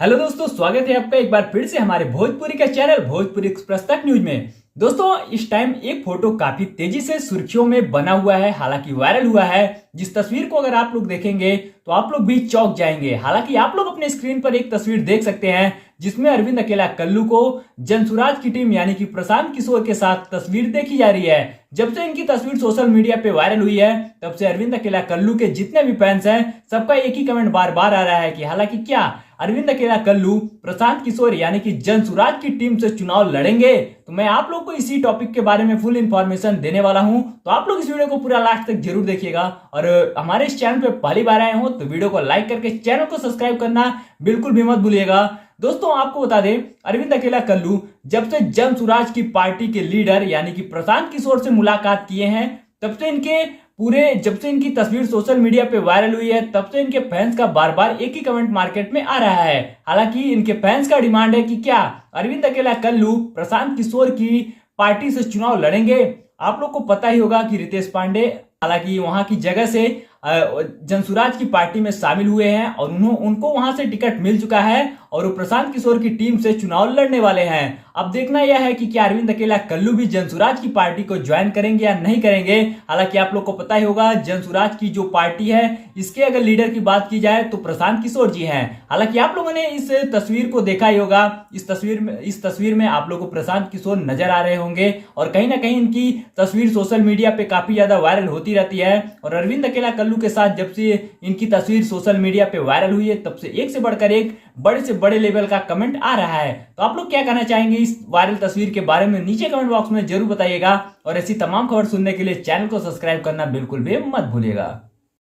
Hello दोस्तों, स्वागत है आपका एक बार फिर से हमारे भोजपुरी का चैनल भोजपुरी एक्सप्रेस तक न्यूज में। दोस्तों, इस टाइम एक फोटो काफी तेजी से सुर्खियों में बना हुआ है, हालांकि वायरल हुआ है। जिस तस्वीर को अगर आप लोग देखेंगे तो आप लोग भी चौंक जाएंगे। हालांकि आप लोग अपने स्क्रीन पर एक तस्वीर देख सकते हैं जिसमें अरविंद अकेला कल्लू को जनसुराज की टीम यानी कि प्रशांत किशोर के साथ तस्वीर देखी जा रही है। जब से इनकी तस्वीर सोशल मीडिया पे वायरल हुई है तब से अरविंद अकेला कल्लू के जितने भी फैंस हैं सबका एक ही कमेंट बार बार आ रहा है कि हालांकि क्या अरविंद अकेला कल्लू प्रशांत किशोर यानी कि जनसुराज की टीम से चुनाव लड़ेंगे। तो मैं आप लोग को इसी टॉपिक के बारे में फुल इंफॉर्मेशन देने वाला हूं, तो आप लोग इस वीडियो को पूरा लास्ट तक जरूर देखिएगा। और हमारे इस चैनल पे पहली बार आए हो तो वीडियो को लाइक करके चैनल को सब्सक्राइब करना बिल्कुल भी मत भूलिएगा। दोस्तों, आपको बता दें, अरविंद अकेला कल्लू जब से जनसुराज की पार्टी के लीडर यानी कि प्रशांत किशोर से मुलाकात किए हैं तब से जब से इनकी तस्वीर सोशल मीडिया पे वायरल हुई है तब से इनके फैंस का बार बार एक ही कमेंट मार्केट में आ रहा है। हालांकि इनके फैंस का डिमांड है कि क्या अरविंद अकेला कल्लू प्रशांत किशोर की पार्टी से चुनाव लड़ेंगे। आप लोग को पता ही होगा कि रितेश पांडे हालांकि वहां की जगह से जनसुराज की पार्टी में शामिल हुए हैं और उनको वहां से टिकट मिल चुका है और वो प्रशांत किशोर की टीम से चुनाव लड़ने वाले हैं। अब देखना यह है कि क्या अरविंद अकेला कल्लू भी जनसुराज की पार्टी को ज्वाइन करेंगे या नहीं करेंगे। हालांकि आप लोग को पता ही होगा जनसुराज की जो पार्टी है इसके अगर लीडर की बात की जाए तो प्रशांत किशोर जी हैं। हालांकि आप लोगों ने इस तस्वीर को देखा ही होगा। इस तस्वीर में आप लोग को प्रशांत किशोर नजर आ रहे होंगे और कहीं ना कहीं इनकी तस्वीर सोशल मीडिया पे काफी ज्यादा वायरल होती रहती है। और अरविंद अकेला कल्लू के साथ जब से इनकी तस्वीर सोशल मीडिया पे वायरल हुई है तब से एक से बढ़कर एक बड़े से बड़े लेवल का कमेंट आ रहा है। तो आप लोग क्या कहना चाहेंगे इस वायरल तस्वीर के बारे में नीचे कमेंट बॉक्स में जरूर बताइएगा। और ऐसी तमाम खबर सुनने के लिए चैनल को सब्सक्राइब करना बिल्कुल भी मत भूलिएगा।